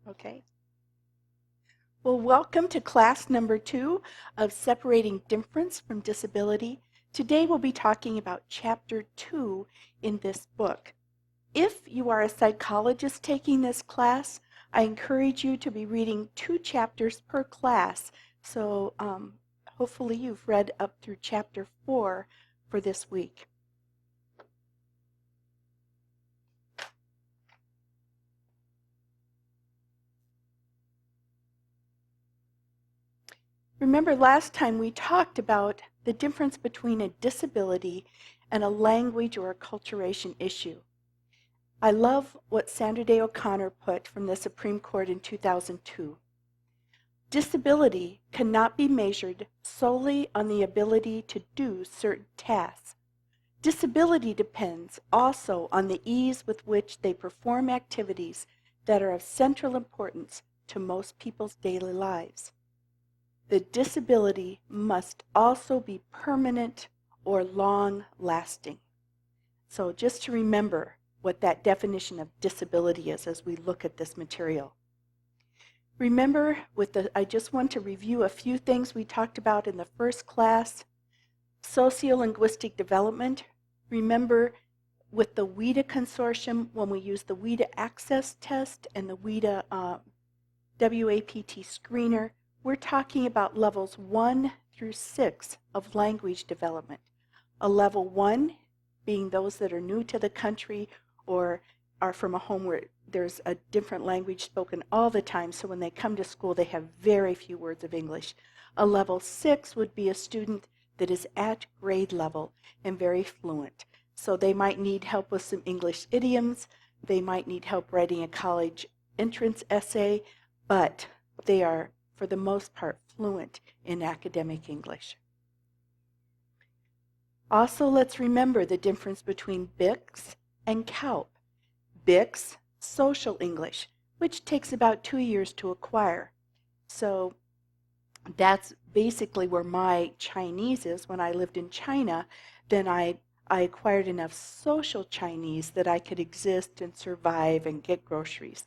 Okay. Well, welcome to class number 2 of Separating Difference from Disability. Today we'll be talking about chapter 2 in this book. If you are a psychologist taking this class, I encourage you to be reading 2 chapters per class. So hopefully you've read up through chapter 4 for this week. Remember last time we talked about the difference between a disability and a language or acculturation issue. I love what Sandra Day O'Connor put from the Supreme Court in 2002. Disability cannot be measured solely on the ability to do certain tasks. Disability depends also on the ease with which they perform activities that are of central importance to most people's daily lives. The disability must also be permanent or long-lasting. So just to remember what that definition of disability is as we look at this material. Remember, I just want to review a few things we talked about in the first class. Sociolinguistic development. Remember, with the WIDA consortium, when we use the WIDA access test and the WIDA WAPT screener, we're talking about levels 1 through 6 of language development. A level 1 being those that are new to the country or are from a home where there's a different language spoken all the time, so when they come to school they have very few words of English. A level 6 would be a student that is at grade level and very fluent. So they might need help with some English idioms, they might need help writing a college entrance essay, but they are for the most part fluent in academic English. Also, let's remember the difference between BICS and CALP. BICS, Social English, which takes about 2 years to acquire. So that's basically where my Chinese is. When I lived in China, then I acquired enough social Chinese that I could exist and survive and get groceries.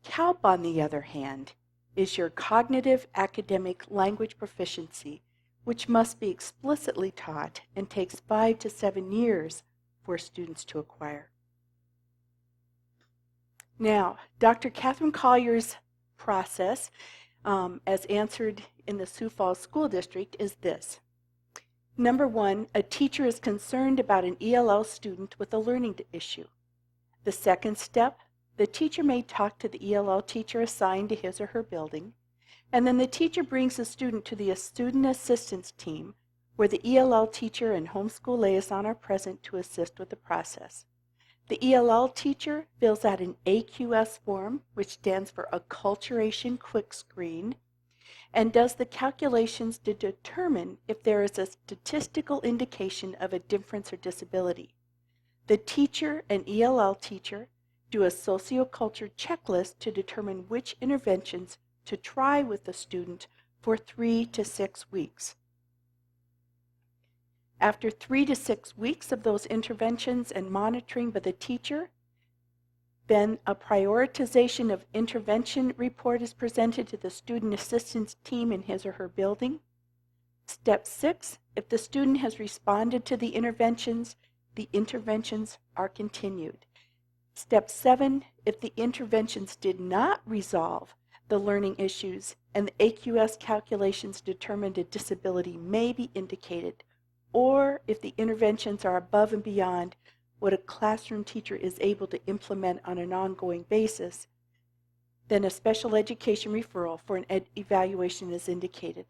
CALP, on the other hand, is your cognitive academic language proficiency, which must be explicitly taught and takes 5 to 7 years for students to acquire. Now, Dr. Catherine Collier's process, as answered in the Sioux Falls School District, is this. Number 1, a teacher is concerned about an ELL student with a learning issue. The second step, the teacher may talk to the ELL teacher assigned to his or her building, and then the teacher brings the student to the student assistance team where the ELL teacher and homeschool liaison are present to assist with the process. The ELL teacher fills out an AQS form, which stands for Acculturation Quick Screen, and does the calculations to determine if there is a statistical indication of a difference or disability. The teacher and ELL teacher do a socioculture checklist to determine which interventions to try with the student for 3 to 6 weeks. After 3 to 6 weeks of those interventions and monitoring by the teacher, then a prioritization of intervention report is presented to the student assistance team in his or her building. Step 6, if the student has responded to the interventions are continued. Step 7, if the interventions did not resolve the learning issues and the AQS calculations determined a disability may be indicated, or if the interventions are above and beyond what a classroom teacher is able to implement on an ongoing basis, then a special education referral for an evaluation is indicated.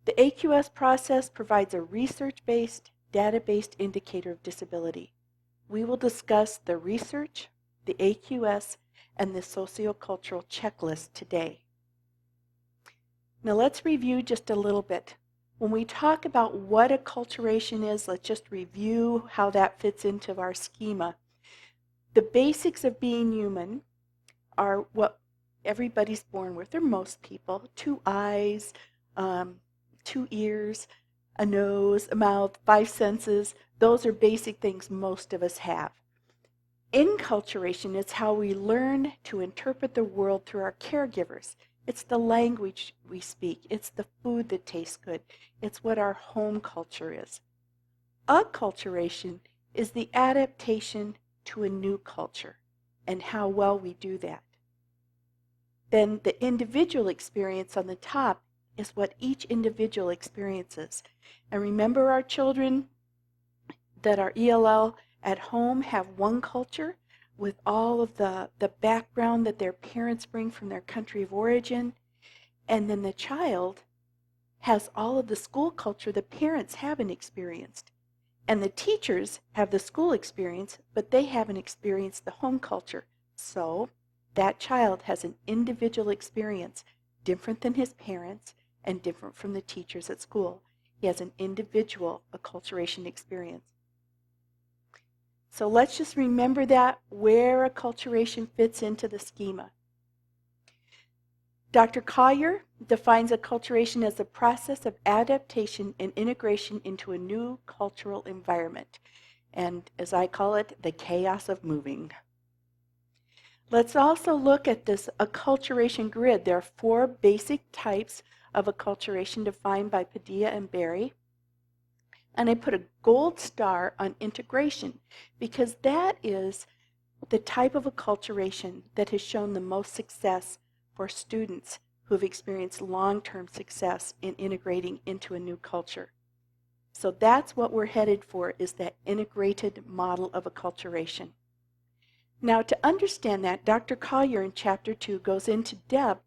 The AQS process provides a research-based, data-based indicator of disability. We will discuss the research, the AQS, and the sociocultural checklist today. Now let's review just a little bit. When we talk about what acculturation is, let's just review how that fits into our schema. The basics of being human are what everybody's born with, or most people: 2 eyes, 2 ears, a nose, a mouth, 5 senses. Those are basic things most of us have. Enculturation is how we learn to interpret the world through our caregivers. It's the language we speak. It's the food that tastes good. It's what our home culture is. Acculturation is the adaptation to a new culture and how well we do that. Then the individual experience on the top is what each individual experiences. And remember, our children that are ELL at home have one culture with all of the background that their parents bring from their country of origin. And then the child has all of the school culture the parents haven't experienced. And the teachers have the school experience, but they haven't experienced the home culture. So that child has an individual experience different than his parents and different from the teachers at school. He has an individual acculturation experience. So let's just remember that, where acculturation fits into the schema. Dr. Collier defines acculturation as a process of adaptation and integration into a new cultural environment. And as I call it, the chaos of moving. Let's also look at this acculturation grid. There are 4 basic types of acculturation defined by Padilla and Berry. And I put a gold star on integration because that is the type of acculturation that has shown the most success for students who have experienced long-term success in integrating into a new culture. So that's what we're headed for, is that integrated model of acculturation. Now, to understand that, Dr. Collier in Chapter 2 goes into depth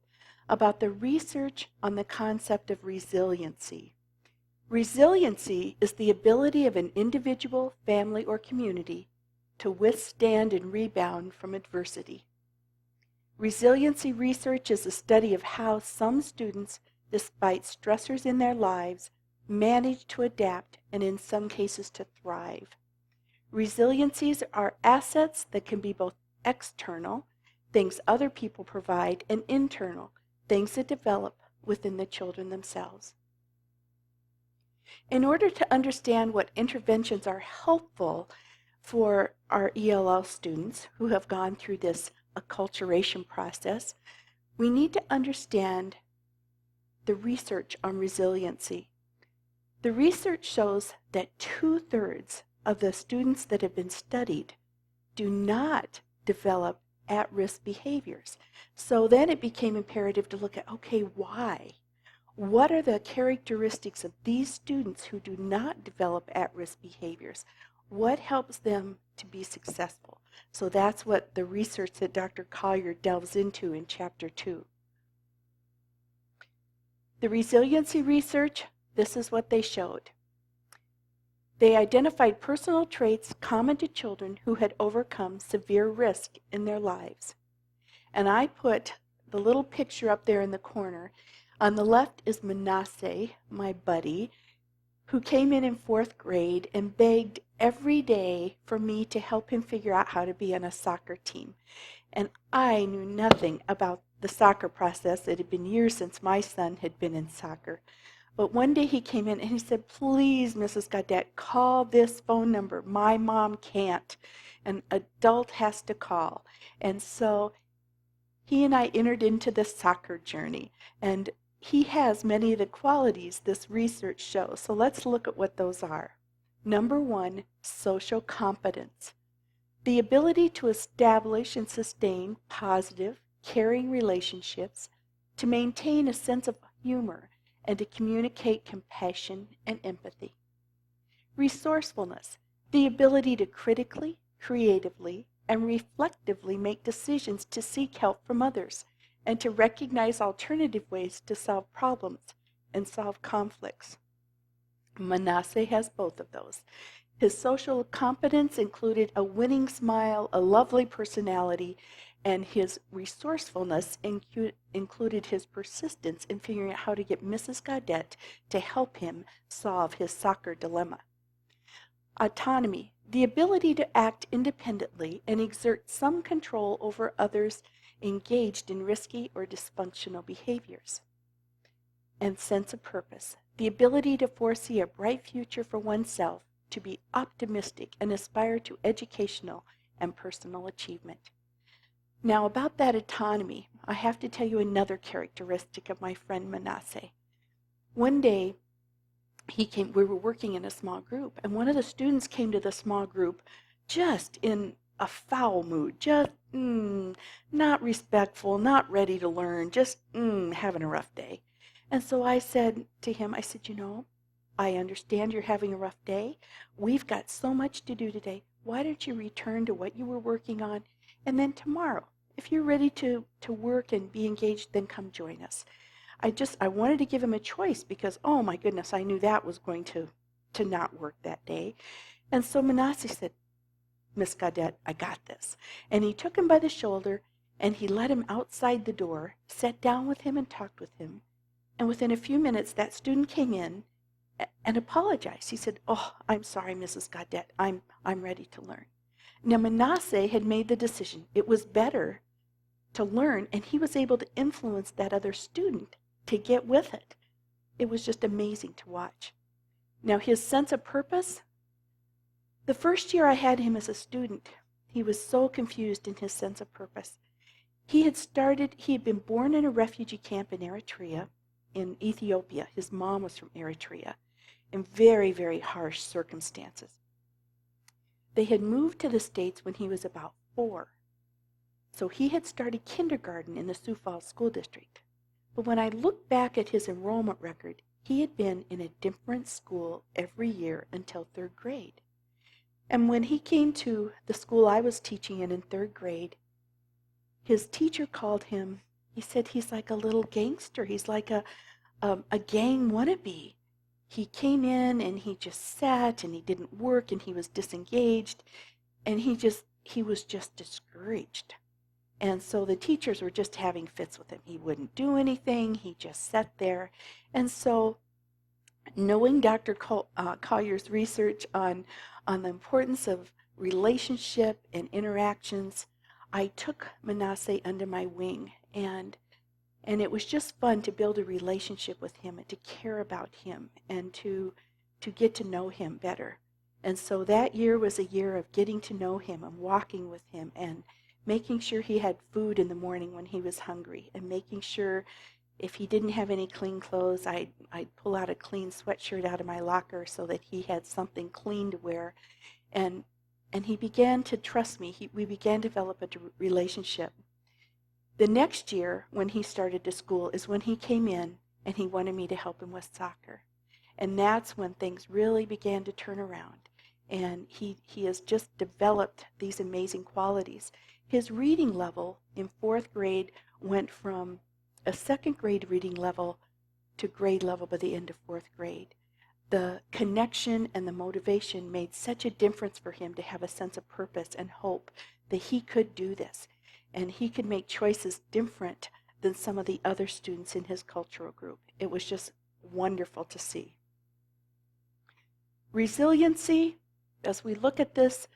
about the research on the concept of resiliency. Resiliency is the ability of an individual, family, or community to withstand and rebound from adversity. Resiliency research is a study of how some students, despite stressors in their lives, manage to adapt and in some cases to thrive. Resiliencies are assets that can be both external, things other people provide, and internal, things that develop within the children themselves. In order to understand what interventions are helpful for our ELL students who have gone through this acculturation process, we need to understand the research on resiliency. The research shows that 2/3 of the students that have been studied do not develop at-risk behaviors. So then it became imperative to look at, okay, why? What are the characteristics of these students who do not develop at-risk behaviors? What helps them to be successful? So that's what the research that Dr. Collier delves into in Chapter 2. The resiliency research, this is what they showed. They identified personal traits common to children who had overcome severe risk in their lives. And I put the little picture up there in the corner. On the left is Manasseh, my buddy, who came in 4th grade and begged every day for me to help him figure out how to be on a soccer team. And I knew nothing about the soccer process. It had been years since my son had been in soccer. But one day he came in and he said, "Please, Mrs. Gaudette, call this phone number. My mom can't. An adult has to call." And so he and I entered into the soccer journey. And he has many of the qualities this research shows. So let's look at what those are. Number 1, social competence. The ability to establish and sustain positive, caring relationships, to maintain a sense of humor, and to communicate compassion and empathy. Resourcefulness. The ability to critically, creatively, and reflectively make decisions to seek help from others, and to recognize alternative ways to solve problems and solve conflicts. Manasseh has both of those. His social competence included a winning smile, a lovely personality, and his resourcefulness included his persistence in figuring out how to get Mrs. Gaudette to help him solve his soccer dilemma. Autonomy, the ability to act independently and exert some control over others engaged in risky or dysfunctional behaviors. And sense of purpose, the ability to foresee a bright future for oneself, to be optimistic and aspire to educational and personal achievement. Now, about that autonomy, I have to tell you another characteristic of my friend Manasseh. One day, we were working in a small group, and one of the students came to the small group just in a foul mood, just not respectful, not ready to learn, just having a rough day. And so I said to him, I said, I understand you're having a rough day. We've got so much to do today. Why don't you return to what you were working on? And then tomorrow, if you're ready to work and be engaged, then come join us. I wanted to give him a choice because, oh my goodness, I knew that was going to not work that day. And so Manasseh said, Miss Gaudette, I got this. And he took him by the shoulder and he led him outside the door, sat down with him and talked with him. And within a few minutes, that student came in and apologized. He said, oh, I'm sorry, Mrs. Gaudette. I'm ready to learn. Now, Manasseh had made the decision. It was better to learn, and he was able to influence that other student to get with it. It was just amazing to watch. Now, his sense of purpose, the first year I had him as a student, he was so confused in his sense of purpose. He had been born in a refugee camp in Eritrea, in Ethiopia. His mom was from Eritrea, in very, very harsh circumstances. They had moved to the States when he was about 4. So he had started kindergarten in the Sioux Falls School District. But when I look back at his enrollment record, he had been in a different school every year until 3rd grade. And when he came to the school I was teaching in 3rd grade, his teacher called him, he said he's like a little gangster. He's like a gang wannabe. He came in and he just sat and he didn't work and he was disengaged and he was just discouraged. And so the teachers were just having fits with him. He wouldn't do anything. He just sat there. And so knowing Dr. Collier's research on the importance of relationship and interactions, I took Manasseh under my wing, and it was just fun to build a relationship with him and to care about him and to get to know him better. And so that year was a year of getting to know him and walking with him and making sure he had food in the morning when he was hungry, and making sure if he didn't have any clean clothes, I'd pull out a clean sweatshirt out of my locker so that he had something clean to wear. And he began to trust me. We began to develop a relationship. The next year, when he started to school, is when he came in and he wanted me to help him with soccer. And that's when things really began to turn around. And he has just developed these amazing qualities. His reading level in 4th grade went from a 2nd grade reading level to grade level by the end of 4th grade. The connection and the motivation made such a difference for him to have a sense of purpose and hope that he could do this. And he could make choices different than some of the other students in his cultural group. It was just wonderful to see. Resiliency, as we look at this,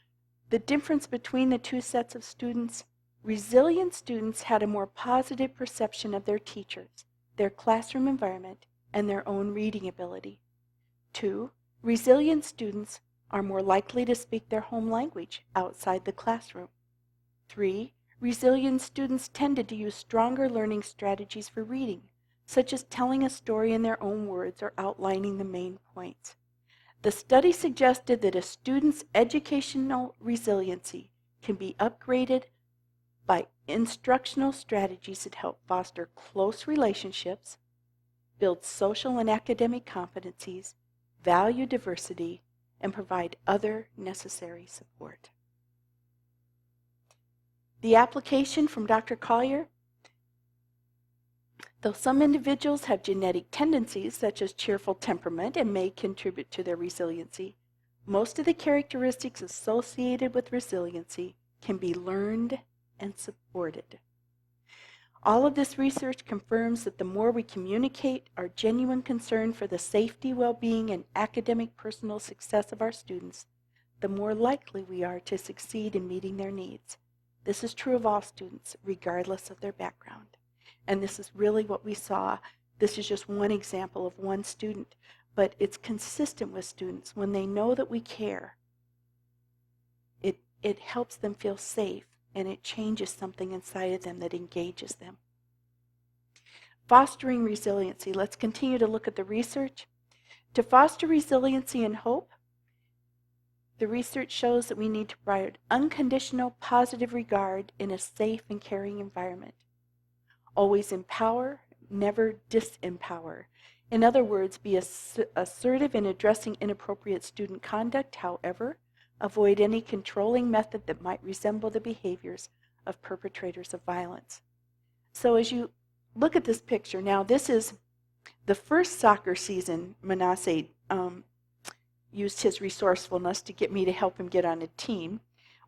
the difference between the two sets of students, resilient students had a more positive perception of their teachers, their classroom environment, and their own reading ability. 2, resilient students are more likely to speak their home language outside the classroom. 3, resilient students tended to use stronger learning strategies for reading, such as telling a story in their own words or outlining the main points. The study suggested that a student's educational resiliency can be upgraded by instructional strategies that help foster close relationships, build social and academic competencies, value diversity, and provide other necessary support. The application from Dr. Collier. Though some individuals have genetic tendencies such as cheerful temperament and may contribute to their resiliency, most of the characteristics associated with resiliency can be learned and supported. All of this research confirms that the more we communicate our genuine concern for the safety, well-being, and academic personal success of our students, the more likely we are to succeed in meeting their needs. This is true of all students, regardless of their background. And this is really what we saw. This is just one example of one student, but it's consistent with students. When they know that we care, it helps them feel safe, and it changes something inside of them that engages them. Fostering resiliency. Let's continue to look at the research. To foster resiliency and hope, the research shows that we need to provide unconditional positive regard in a safe and caring environment. Always empower, never disempower. In other words, be assertive in addressing inappropriate student conduct. However, avoid any controlling method that might resemble the behaviors of perpetrators of violence. So as you look at this picture, now this is the first soccer season. Manasseh used his resourcefulness to get me to help him get on a team.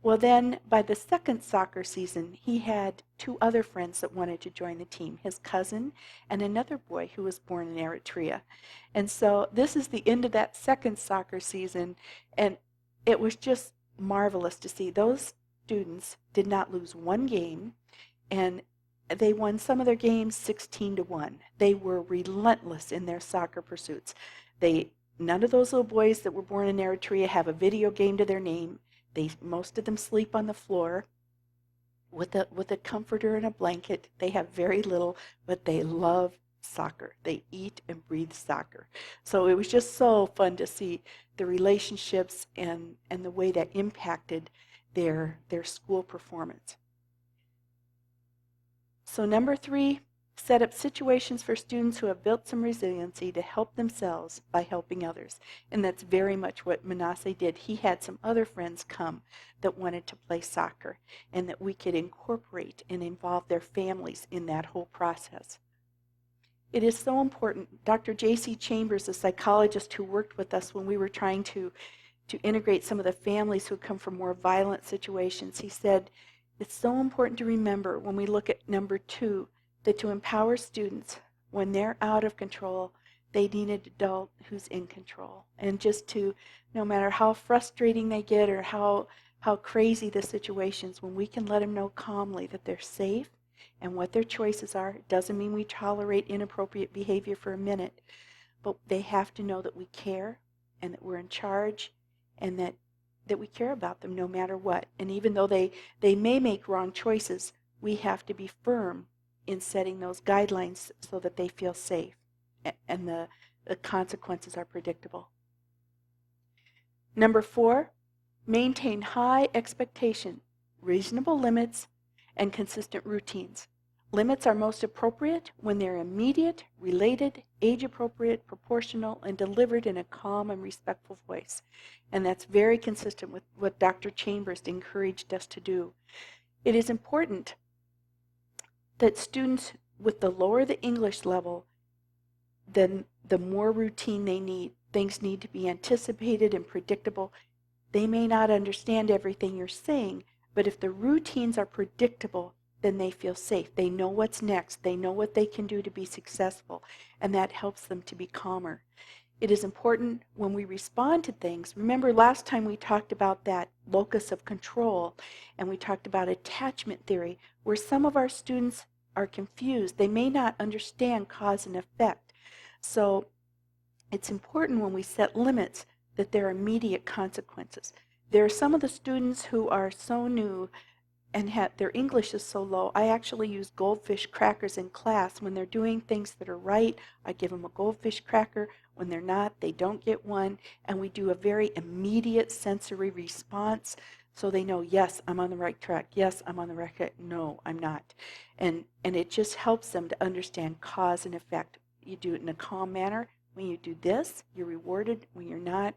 Well, then by the second soccer season, he had two other friends that wanted to join the team, his cousin and another boy who was born in Eritrea. And so this is the end of that second soccer season, and it was just marvelous to see. Those students did not lose one game, and they won some of their games 16-1. They were relentless in their soccer pursuits. None of those little boys that were born in Eritrea have a video game to their name. Most of them sleep on the floor with a comforter and a blanket. They have very little, but they love soccer. They eat and breathe soccer. So it was just so fun to see the relationships and the way that impacted their school performance. So number 3, set up situations for students who have built some resiliency to help themselves by helping others. And that's very much what Manasseh did. He had some other friends come that wanted to play soccer, and that we could incorporate and involve their families in that whole process. It is so important. Dr. J.C. Chambers, a psychologist who worked with us when we were trying to integrate some of the families who come from more violent situations, he said, it's so important to remember when we look at number 2, that to empower students when they're out of control, they need an adult who's in control. And just to, no matter how frustrating they get or how crazy the situations, when we can let them know calmly that they're safe and what their choices are, it doesn't mean we tolerate inappropriate behavior for a minute, but they have to know that we care and that we're in charge and that we care about them no matter what. And even though they may make wrong choices, we have to be firm in setting those guidelines so that they feel safe and the consequences are predictable. Number 4, maintain high expectation, reasonable limits, and consistent routines. Limits are most appropriate when they're immediate, related, age-appropriate, proportional, and delivered in a calm and respectful voice. And that's very consistent with what Dr. Chambers encouraged us to do. It is important that students with the lower the English level, then the more routine they need. Things need to be anticipated and predictable. They may not understand everything you're saying, but if the routines are predictable, then they feel safe. They know what's next. They know what they can do to be successful, and that helps them to be calmer. It is important when we respond to things. Remember last time we talked about that locus of control, and we talked about attachment theory, where some of our students are confused. They may not understand cause and effect. So it's important when we set limits that there are immediate consequences. There are some of the students who are so new and their English is so low, I actually use goldfish crackers in class. When they're doing things that are right, I give them a goldfish cracker. When they're not, they don't get one. And we do a very immediate sensory response so they know, yes, I'm on the right track. Yes, I'm on the right track. No, I'm not. And it just helps them to understand cause and effect. You do it in a calm manner. When you do this, you're rewarded. When you're not,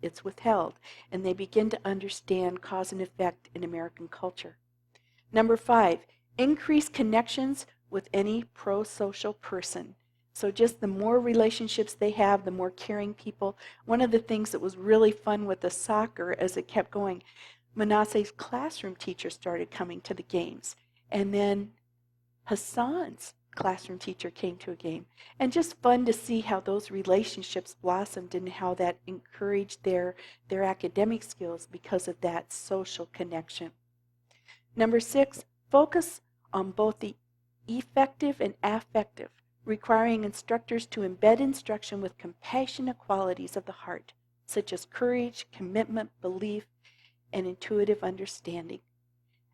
it's withheld. And they begin to understand cause and effect in American culture. Number 5, increase connections with any pro-social person. So just the more relationships they have, the more caring people. One of the things that was really fun with the soccer as it kept going, Manasseh's classroom teacher started coming to the games. And then Hassan's classroom teacher came to a game. And just fun to see how those relationships blossomed and how that encouraged their academic skills because of that social connection. Number 6, focus on both the effective and affective, requiring instructors to embed instruction with compassionate qualities of the heart, such as courage, commitment, belief, and intuitive understanding.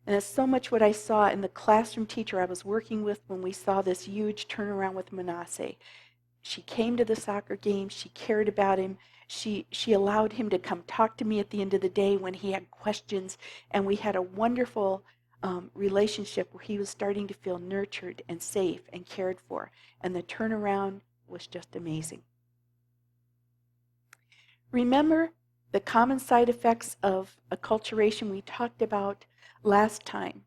And that's so much what I saw in the classroom teacher I was working with when we saw this huge turnaround with Manasseh. She came to the soccer game. She cared about him. She allowed him to come talk to me at the end of the day when he had questions. And we had a wonderful relationship where he was starting to feel nurtured and safe and cared for. And the turnaround was just amazing. Remember the common side effects of acculturation we talked about last time.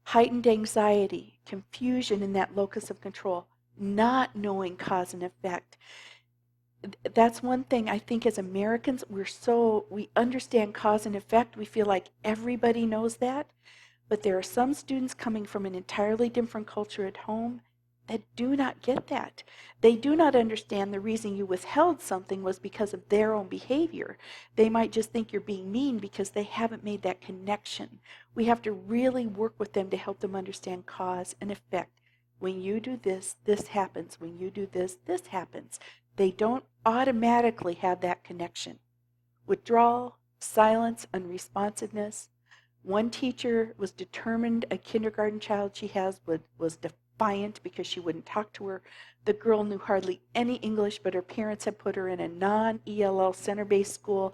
Heightened anxiety, confusion in that locus of control, not knowing cause and effect. That's one thing I think as Americans, we understand cause and effect. We feel like everybody knows that. But there are some students coming from an entirely different culture at home that do not get that. They do not understand the reason you withheld something was because of their own behavior. They might just think you're being mean because they haven't made that connection. We have to really work with them to help them understand cause and effect. When you do this, this happens. When you do this, this happens. They don't automatically have that connection. Withdrawal, silence, unresponsiveness. One teacher was determined a kindergarten child she has was defiant because she wouldn't talk to her. The girl knew hardly any English, but her parents had put her in a non-ELL center-based school.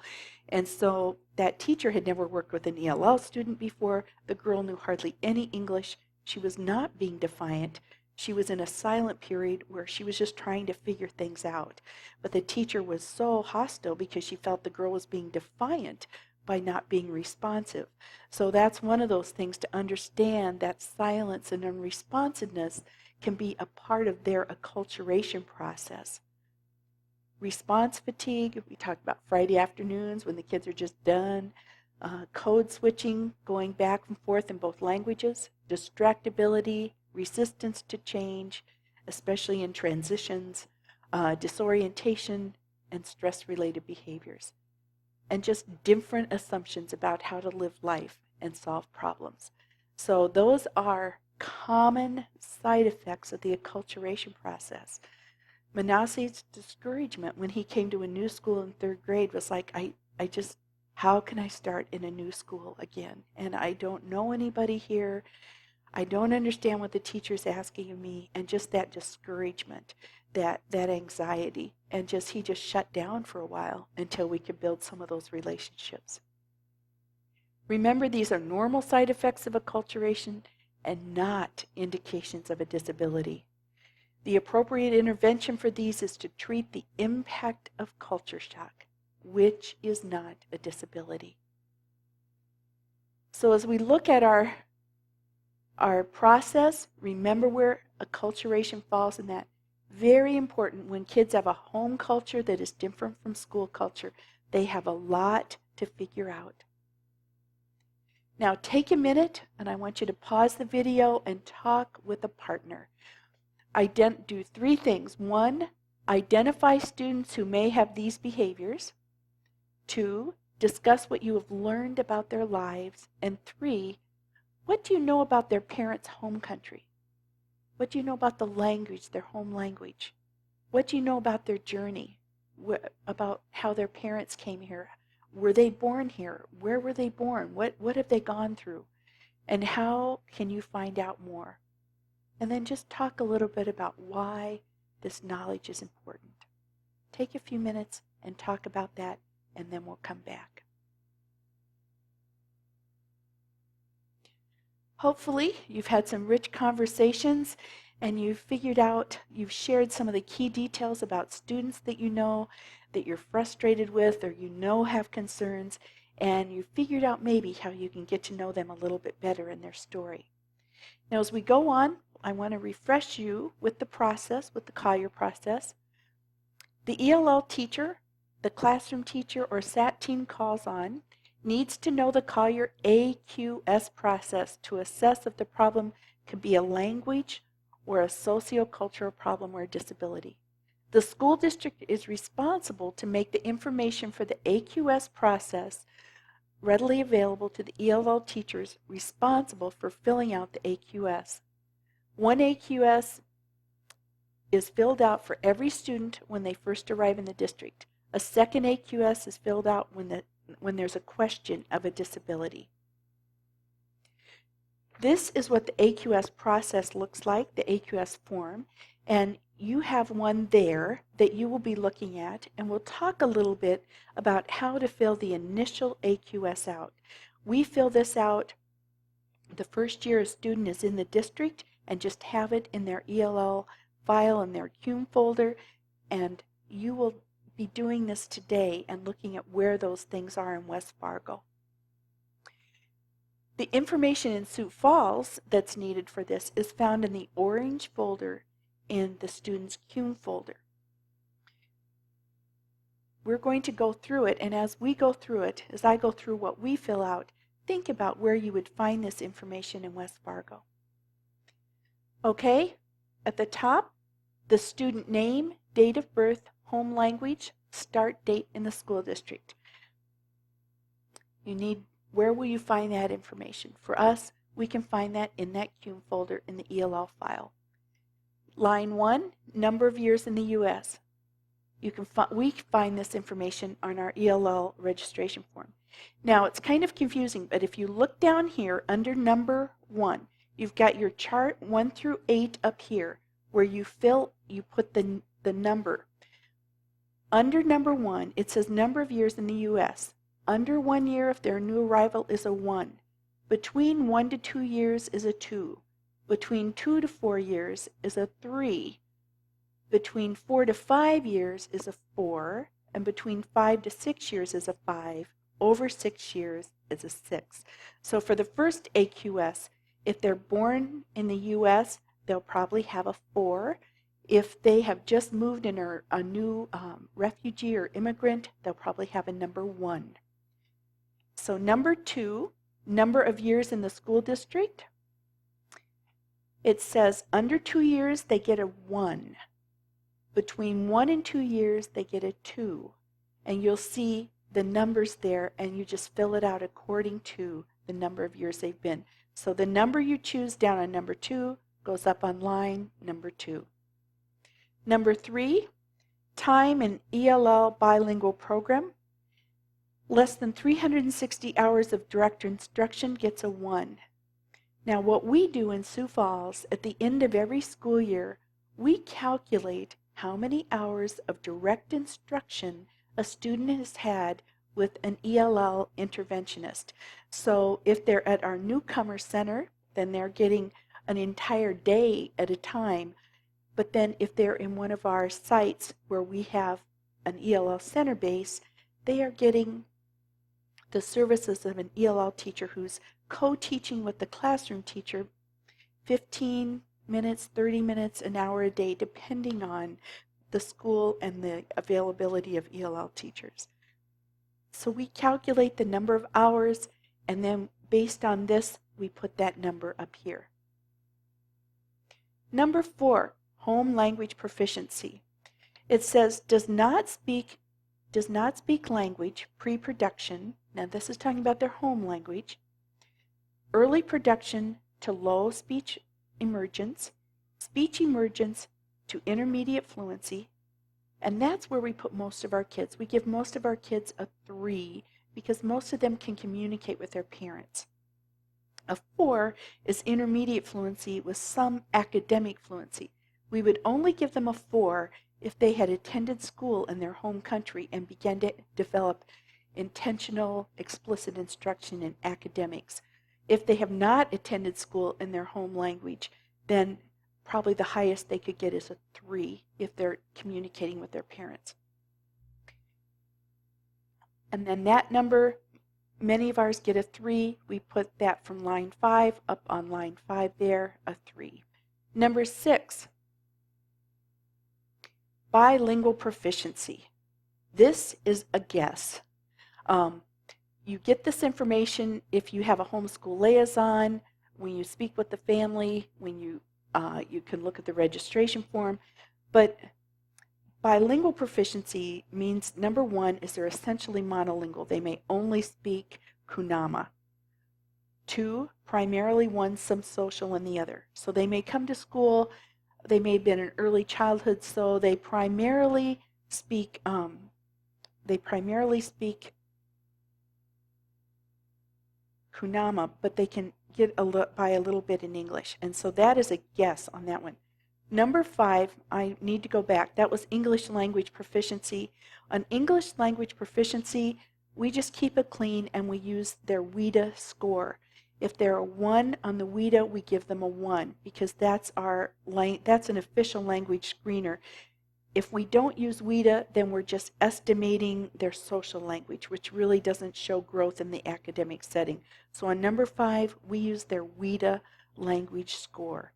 And so that teacher had never worked with an ELL student before. The girl knew hardly any English. She was not being defiant. She was in a silent period where she was just trying to figure things out. But the teacher was so hostile because she felt the girl was being defiant by not being responsive. So that's one of those things to understand, that silence and unresponsiveness can be a part of their acculturation process. Response fatigue, we talked about Friday afternoons when the kids are just done. Code switching, going back and forth in both languages. Distractibility, resistance to change, especially in transitions. Disorientation, and stress-related behaviors. And just different assumptions about how to live life and solve problems. So those are common side effects of the acculturation process. Manasseh's discouragement when he came to a new school in 3rd grade was like, how can I start in a new school again? And I don't know anybody here. I don't understand what the teacher's asking of me, and just that discouragement, that anxiety, and he just shut down for a while until we could build some of those relationships. Remember, these are normal side effects of acculturation and not indications of a disability. The appropriate intervention for these is to treat the impact of culture shock, which is not a disability. So as we look at our process, remember where acculturation falls in that. Very important when kids have a home culture that is different from school culture. They have a lot to figure out. Now take a minute and I want you to pause the video and talk with a partner. Do 3 things. 1, identify students who may have these behaviors. 2, discuss what you have learned about their lives. And 3, what do you know about their parents' home country? What do you know about the language, their home language? What do you know about their journey? About how their parents came here? Were they born here? Where were they born? What have they gone through? And how can you find out more? And then just talk a little bit about why this knowledge is important. Take a few minutes and talk about that, and then we'll come back. Hopefully, you've had some rich conversations and you've shared some of the key details about students that you know, that you're frustrated with, or you know have concerns, and you've figured out maybe how you can get to know them a little bit better in their story. Now, as we go on, I want to refresh you with the process, with the Collier process. The ELL teacher, the classroom teacher, or SAT team calls on needs to know the Collier AQS process to assess if the problem could be a language or a sociocultural problem or a disability. The school district is responsible to make the information for the AQS process readily available to the ELL teachers responsible for filling out the AQS. One AQS is filled out for every student when they first arrive in the district. A second AQS is filled out when the when there's a question of a disability. This is what the AQS process looks like, the AQS form, and you have one there that you will be looking at, and we'll talk a little bit about how to fill the initial AQS out. We fill this out the first year a student is in the district and just have it in their ELL file in their CUME folder, and you will be doing this today and looking at where those things are in West Fargo. The information in Sioux Falls that's needed for this is found in the orange folder in the student's CUME folder. We're going to go through it, and as we go through it, as I go through what we fill out, think about where you would find this information in West Fargo. Okay, at the top, the student name, date of birth, home language, start date in the school district. You need, where will you find that information? For us, we can find that in that CUME folder in the ELL file. Line 1, number of years in the U.S. We find this information on our ELL registration form. Now, it's kind of confusing, but if you look down here under number 1, you've got your chart 1 through 8 up here where you put the number. Under number 1, it says number of years in the U.S. Under 1 year, if they're a new arrival, is a 1. Between 1 to 2 years is a 2. Between 2 to 4 years is a 3. Between 4 to 5 years is a 4. And between 5 to 6 years is a 5. Over 6 years is a 6. So for the first AQS, if they're born in the U.S., they'll probably have a 4. If they have just moved and are a new refugee or immigrant, they'll probably have a number 1. So number 2, number of years in the school district. It says under 2 years, they get a 1. Between 1 and 2 years, they get a 2. And you'll see the numbers there, and you just fill it out according to the number of years they've been. So the number you choose down on number 2 goes up on line number 2. Number 3, time in ELL bilingual program. Less than 360 hours of direct instruction gets a 1. Now what we do in Sioux Falls at the end of every school year, we calculate how many hours of direct instruction a student has had with an ELL interventionist. So if they're at our newcomer center, then they're getting an entire day at a time. But then if they're in one of our sites where we have an ELL center base, they are getting the services of an ELL teacher who's co-teaching with the classroom teacher 15 minutes, 30 minutes, an hour a day, depending on the school and the availability of ELL teachers. So we calculate the number of hours, and then based on this, we put that number up here. Number 4, home language proficiency. It says does not speak language pre-production. Now this is talking about their home language. Early production to low speech emergence to intermediate fluency, and that's where we put most of our kids. We give most of our kids a 3 because most of them can communicate with their parents. A 4 is intermediate fluency with some academic fluency. We would only give them a 4 if they had attended school in their home country and began to develop intentional, explicit instruction in academics. If they have not attended school in their home language, then probably the highest they could get is a 3 if they're communicating with their parents. And then that number, many of ours get a 3. We put that from line 5 up on line 5 there, a 3. Number 6, bilingual proficiency. This is a guess. You get this information if you have a homeschool liaison, when you speak with the family, when you can look at the registration form. But bilingual proficiency means, number 1, is they're essentially monolingual. They may only speak Kunama. 2, primarily one, some social in the other. So they may come to school, they may have been in early childhood, so they primarily speak Kunama, but they can get by a little bit in English. And so that is a guess on that one. Number 5, I need to go back. That was English language proficiency. On English language proficiency, we just keep it clean and we use their WIDA score. If they're a 1 on the WIDA, we give them a 1 because that's an official language screener. If we don't use WIDA, then we're just estimating their social language, which really doesn't show growth in the academic setting. So on number 5, we use their WIDA language score.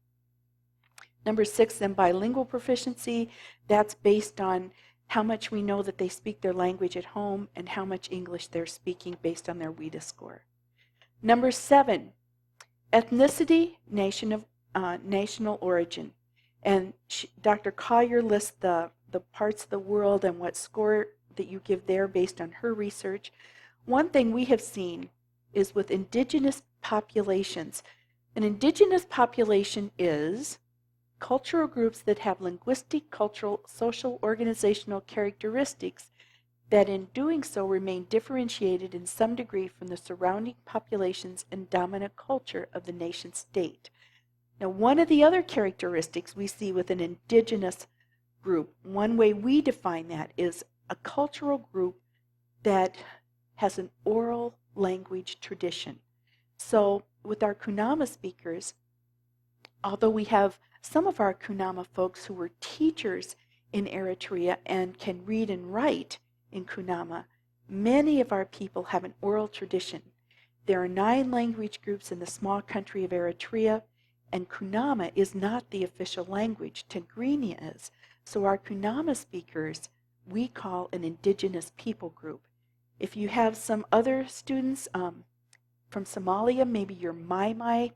Number 6, then bilingual proficiency. That's based on how much we know that they speak their language at home and how much English they're speaking based on their WIDA score. Number 7, ethnicity, national origin. And Dr. Collier lists the parts of the world and what score that you give there based on her research. One thing we have seen is with indigenous populations. An indigenous population is cultural groups that have linguistic, cultural, social, organizational characteristics that in doing so remain differentiated in some degree from the surrounding populations and dominant culture of the nation state. Now, one of the other characteristics we see with an indigenous group, one way we define that is a cultural group that has an oral language tradition. So with our Kunama speakers, although we have some of our Kunama folks who were teachers in Eritrea and can read and write in Kunama, many of our people have an oral tradition. There are 9 language groups in the small country of Eritrea, and Kunama is not the official language. Tigrinya is. So our Kunama speakers, we call an indigenous people group. If you have some other students from Somalia, maybe your Mai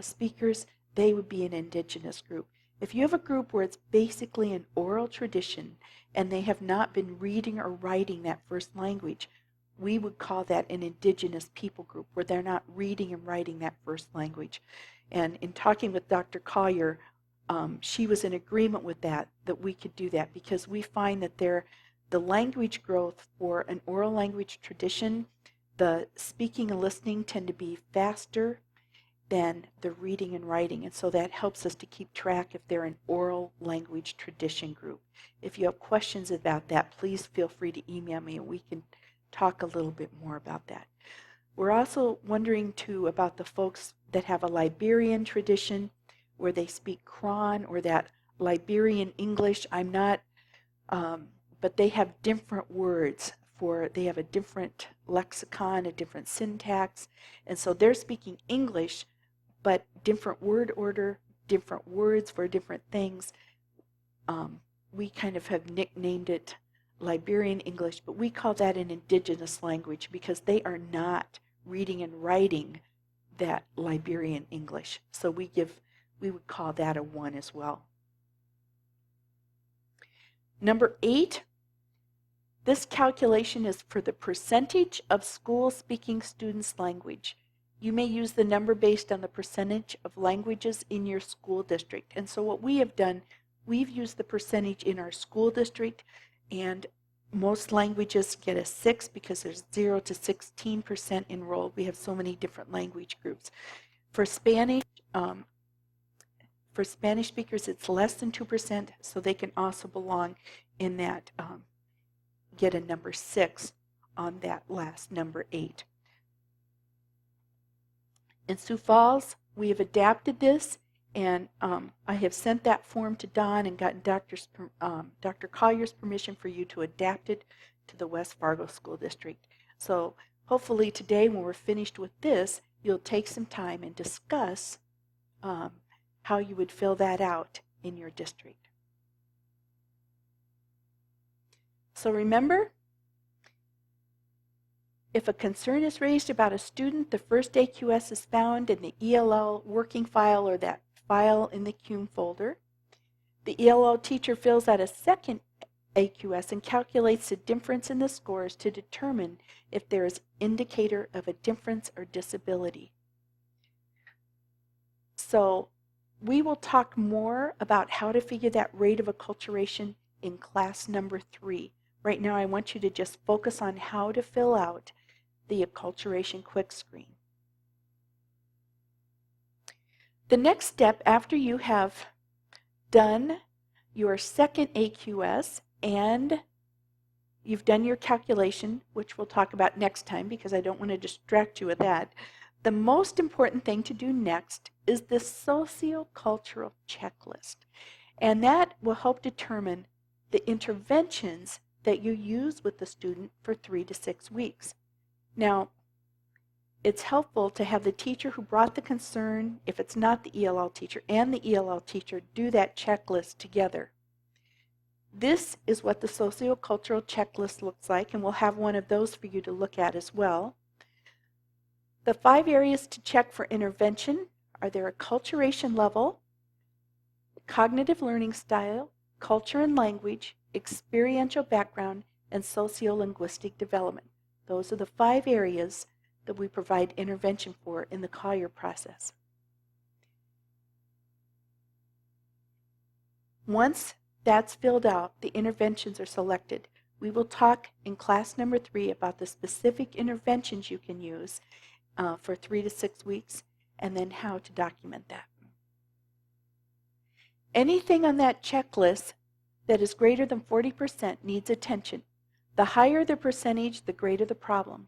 speakers, they would be an indigenous group. If you have a group where it's basically an oral tradition and they have not been reading or writing that first language, we would call that an indigenous people group where they're not reading and writing that first language. And in talking with Dr. Collier, she was in agreement with that we could do that because we find that the language growth for an oral language tradition, the speaking and listening tend to be faster than the reading and writing. And so that helps us to keep track if they're an oral language tradition group. If you have questions about that, please feel free to email me and we can talk a little bit more about that. We're also wondering too about the folks that have a Liberian tradition where they speak Kron or that Liberian English. But they have different words they have a different lexicon, a different syntax, and so they're speaking English, but different word order, different words for different things. We kind of have nicknamed it Liberian English, but we call that an indigenous language because they are not reading and writing that Liberian English. So we would call that a 1 as well. Number 8, this calculation is for the percentage of school-speaking students' language. You may use the number based on the percentage of languages in your school district. And so what we have done, we've used the percentage in our school district, and most languages get a 6 because there's 0 to 16% enrolled. We have so many different language groups. For Spanish speakers, it's less than 2%, so they can also belong in that, get a number 6 on that last number 8. In Sioux Falls, we have adapted this, and I have sent that form to Don and gotten Dr. Collier's permission for you to adapt it to the West Fargo School District. So hopefully today when we're finished with this, you'll take some time and discuss how you would fill that out in your district. So remember, if a concern is raised about a student, the first AQS is found in the ELL working file or that file in the CUME folder. The ELL teacher fills out a second AQS and calculates the difference in the scores to determine if there is indicator of a difference or disability. So we will talk more about how to figure that rate of acculturation in class number 3. Right now I want you to just focus on how to fill out the acculturation quick screen. The next step after you have done your second AQS and you've done your calculation, which we'll talk about next time because I don't want to distract you with that, the most important thing to do next is the sociocultural checklist. And that will help determine the interventions that you use with the student for 3 to 6 weeks. Now, it's helpful to have the teacher who brought the concern, if it's not the ELL teacher, and the ELL teacher do that checklist together. This is what the sociocultural checklist looks like, and we'll have one of those for you to look at as well. The 5 areas to check for intervention are their acculturation level, cognitive learning style, culture and language, experiential background, and sociolinguistic development. Those are the 5 areas that we provide intervention for in the Collier process. Once that's filled out, the interventions are selected. We will talk in class number 3 about the specific interventions you can use for 3 to 6 weeks and then how to document that. Anything on that checklist that is greater than 40% needs attention. The higher the percentage, the greater the problem.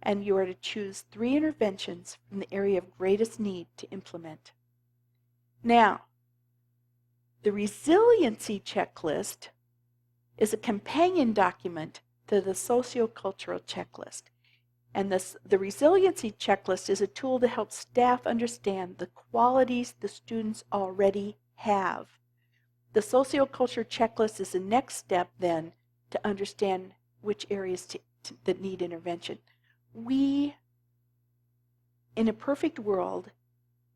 And you are to choose 3 interventions from the area of greatest need to implement. Now, the resiliency checklist is a companion document to the sociocultural checklist. And the resiliency checklist is a tool to help staff understand the qualities the students already have. The sociocultural checklist is the next step then to understand which areas that need intervention. In a perfect world,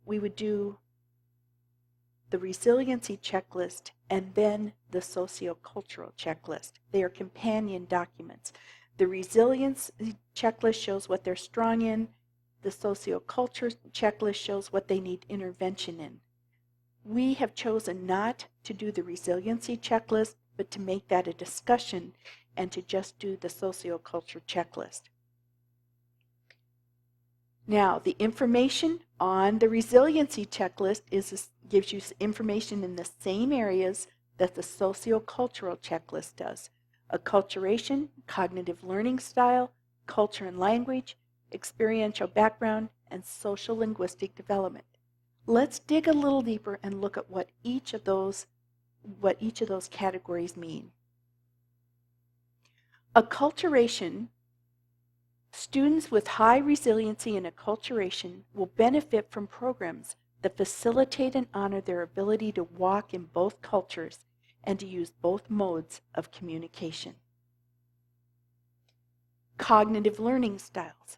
we would do the resiliency checklist and then the sociocultural checklist. They are companion documents. The resilience checklist shows what they're strong in. The socioculture checklist shows what they need intervention in. We have chosen not to do the resiliency checklist, but to make that a discussion and to just do the socioculture checklist. Now, the information on the resiliency checklist gives you information in the same areas that the sociocultural checklist does. Acculturation, cognitive learning style, culture and language, experiential background, and social linguistic development. Let's dig a little deeper and look at what each of those categories mean. Acculturation, students with high resiliency and acculturation will benefit from programs that facilitate and honor their ability to walk in both cultures and to use both modes of communication. Cognitive learning styles.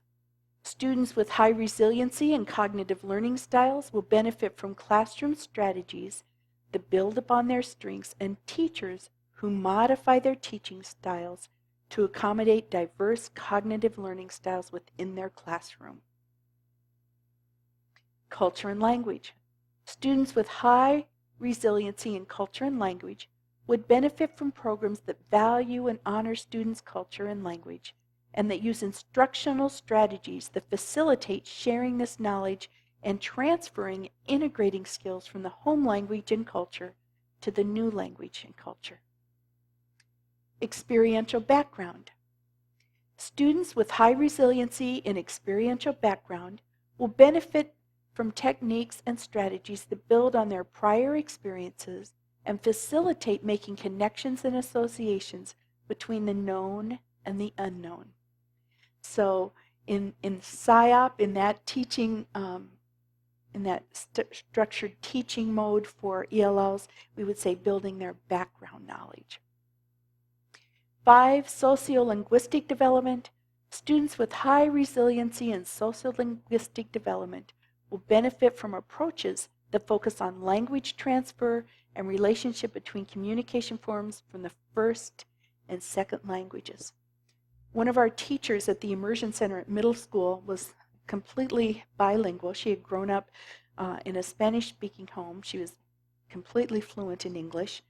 Students with high resiliency and cognitive learning styles will benefit from classroom strategies that build upon their strengths and teachers who modify their teaching styles to accommodate diverse cognitive learning styles within their classroom. Culture and language. Students with high resiliency in culture and language would benefit from programs that value and honor students' culture and language, and that use instructional strategies that facilitate sharing this knowledge and transferring, integrating skills from the home language and culture to the new language and culture. Experiential background. Students with high resiliency and experiential background will benefit from techniques and strategies that build on their prior experiences and facilitate making connections and associations between the known and the unknown. So in SIOP, in that teaching, in that structured teaching mode for ELLs, we would say building their background knowledge. 5, sociolinguistic development. Students with high resiliency and sociolinguistic development will benefit from approaches that focus on language transfer and relationship between communication forms from the first and second languages. One of our teachers at the Immersion Center at middle school was completely bilingual. She had grown up in a Spanish-speaking home. She was completely fluent in English.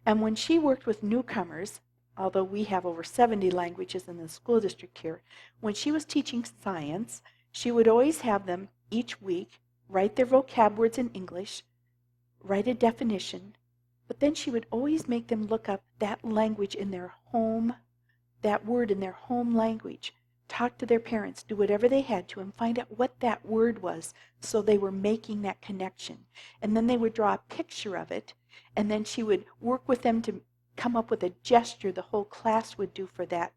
And when she worked with newcomers, although we have over 70 languages in the school district here, when she was teaching science, she would always have them each week write their vocab words in English, write a definition, but then she would always make them look up that language in their home, that word in their home language, talk to their parents, do whatever they had to, and find out what that word was so they were making that connection. And then they would draw a picture of it, and then she would work with them to come up with a gesture the whole class would do for that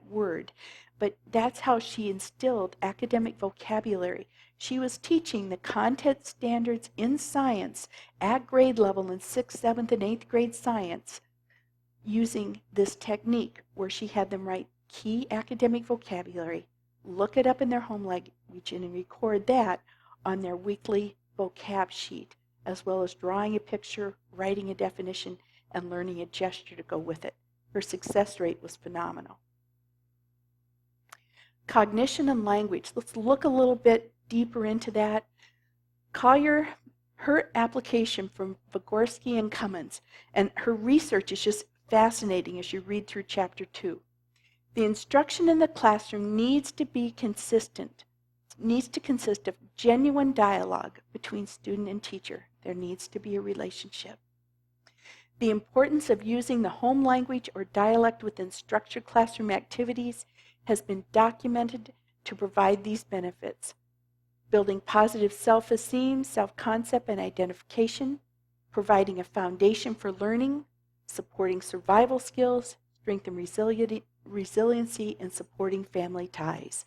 word. But that's how she instilled academic vocabulary. She was teaching the content standards in science at grade level in 6th, 7th, and 8th grade science using this technique where she had them write key academic vocabulary, look it up in their home language, and record that on their weekly vocab sheet, as well as drawing a picture, writing a definition, and learning a gesture to go with it. Her success rate was phenomenal. Cognition and language. Let's look a little bit deeper into that. Collier, her application from Vygotsky and Cummins, and her research is just fascinating as you read through chapter 2. The instruction in the classroom needs to be consistent. It needs to consist of genuine dialogue between student and teacher. There needs to be a relationship. The importance of using the home language or dialect within structured classroom activities has been documented to provide these benefits: building positive self-esteem, self-concept, and identification, providing a foundation for learning, supporting survival skills, strengthen resiliency, and supporting family ties.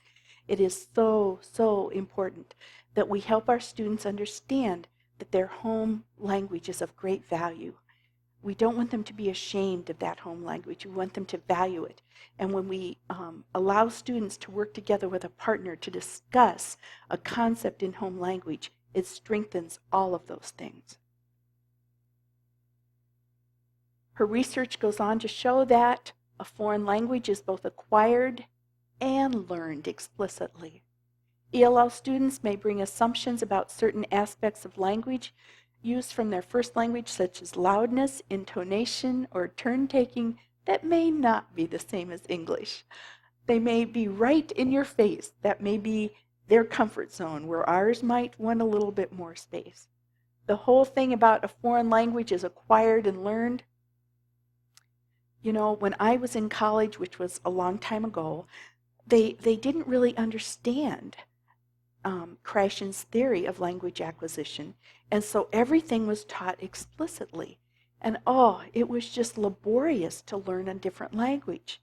It is so important that we help our students understand that their home language is of great value. We don't want them to be ashamed of that home language. We want them to value it. And when we allow students to work together with a partner to discuss a concept in home language, it strengthens all of those things. Her research goes on to show that a foreign language is both acquired and learned explicitly. ELL students may bring assumptions about certain aspects of language used from their first language, such as loudness, intonation, or turn-taking, that may not be the same as English. They may be right in your face. That may be their comfort zone, where ours might want a little bit more space. The whole thing about a foreign language is acquired and learned. You know, when I was in college, which was a long time ago, they didn't really understand Krashen's theory of language acquisition, and so everything was taught explicitly. And it was just laborious to learn a different language.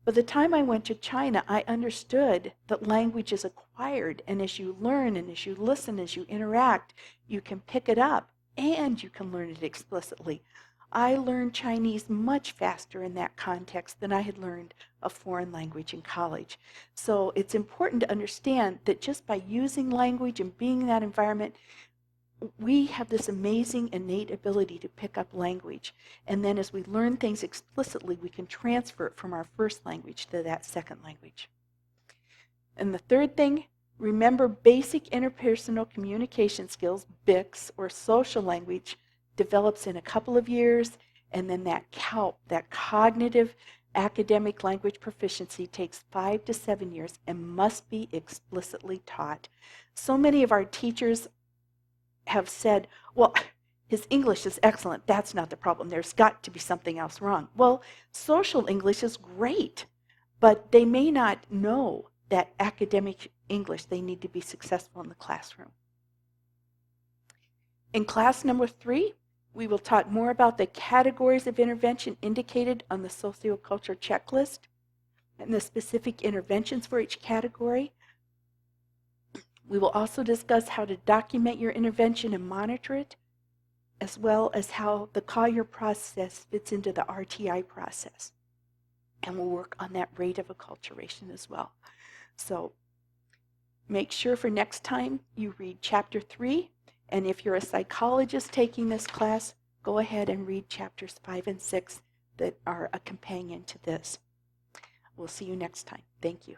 By the time I went to China, I understood that language is acquired, and as you learn and as you listen, as you interact, you can pick it up and you can learn it explicitly. I learned Chinese much faster in that context than I had learned a foreign language in college. So it's important to understand that just by using language and being in that environment, we have this amazing innate ability to pick up language. And then as we learn things explicitly, we can transfer it from our first language to that second language. And the third thing, remember basic interpersonal communication skills, BICS, or social language, develops in a couple of years, and then that CALP, that cognitive academic language proficiency, takes 5 to 7 years and must be explicitly taught. So many of our teachers have said, well, his English is excellent. That's not the problem. There's got to be something else wrong. Well, social English is great, but they may not know that academic English they need to be successful in the classroom. In class number 3, we will talk more about the categories of intervention indicated on the sociocultural checklist and the specific interventions for each category. We will also discuss how to document your intervention and monitor it, as well as how the Collier process fits into the RTI process. And we'll work on that rate of acculturation as well. So make sure for next time you read chapter 3. And if you're a psychologist taking this class, go ahead and read chapters 5 and 6 that are a companion to this. We'll see you next time. Thank you.